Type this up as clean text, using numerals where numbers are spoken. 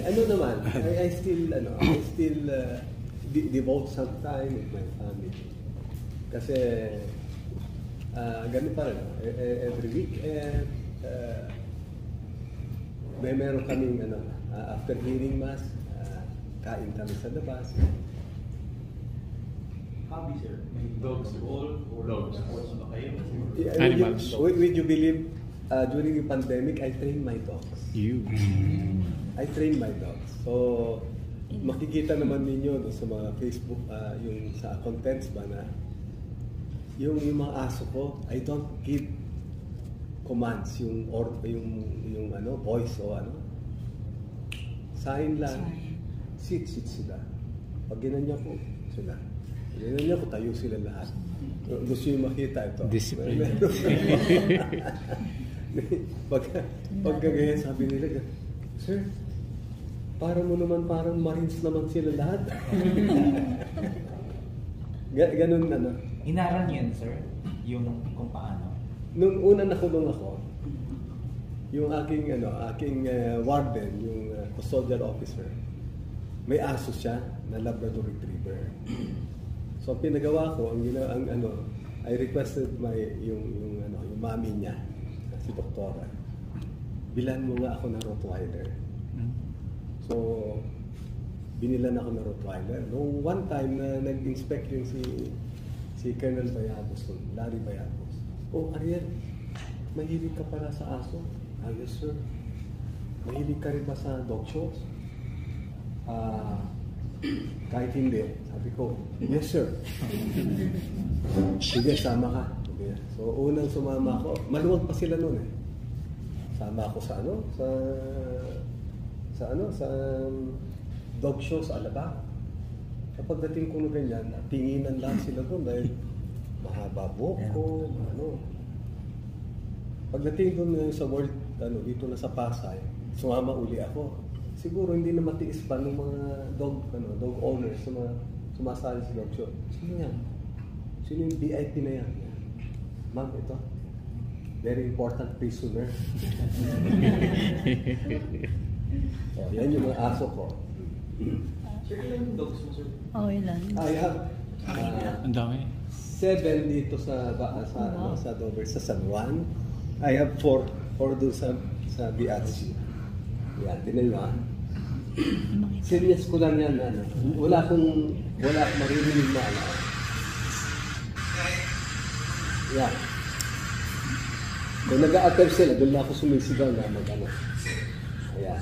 Ano naman, I still devote some time with my family. Kasi ganun pa rin. Every weekend, meron kaming after hearing mass, kain kami sa labas. Hobby, sir? Dogs, all or dogs? Sports ba kayo? Animals. Would you believe, during the pandemic, I trained my dogs. I trained my dogs. So, makikita naman ninyo sa mga Facebook, yung sa contents ba na, yung mga aso ko, I don't give commands, yung voice o sign lang. Sit sila. Pag ginanya ko, sila. Ginanya ko, tayo sila lahat. Gusto nyo makita ito. Discipline. Pagka ganyan, sabi nila, sir, parang Marines naman sila lahat. Ganun Inaral yan, sir? Yung kung paano? Nung una nakulong ako, yung aking warden, yung custodial officer, may aso siya na Labrador Retriever. So pinagawa ko, I requested yung mami niya, si Doktora. Bilan mo nga ako ng Rottweiler. So binilan ako ng Rottweiler. Noong one time na nag-inspect yung si Colonel Bayabos, Larry Bayabos. Oh, Ariel, mahilig ka pala sa aso? Ah, yes sir. Mahilig ka rin ba sa dog shows? Kahit hindi. Sabi ko, yes sir. Sige, sama ka. Okay. So, unang sumama ako. Maluwag pa sila noon eh. Sama ako sa sa dog show sa Alabang. Kapag dating ko na ganyan, tinginan lang sila doon dahil mahaba buhok ko, Pagdating doon sa world, dito na sa Pasay, sumama uli ako. Siguro hindi na matiis pa ng mga dog owners, sa mga sumasali sa dog show. Sino yan? Sino yung VIP na yan? Ma'am, ito. Very important prisoner. So, yan yung mga aso ko. Sir, ilan yung dogs mo, sir? Ilan? I have Ang dami. 7 dito sa Dover, sa San Juan. I have 4 doon sa BRC. Yan, tinayon. Serious ko lang yan. Wala akong maririnig na Yan. Kung nag-a-attempt sila, doon na ako sumisigaw na mag-ano. Ayan.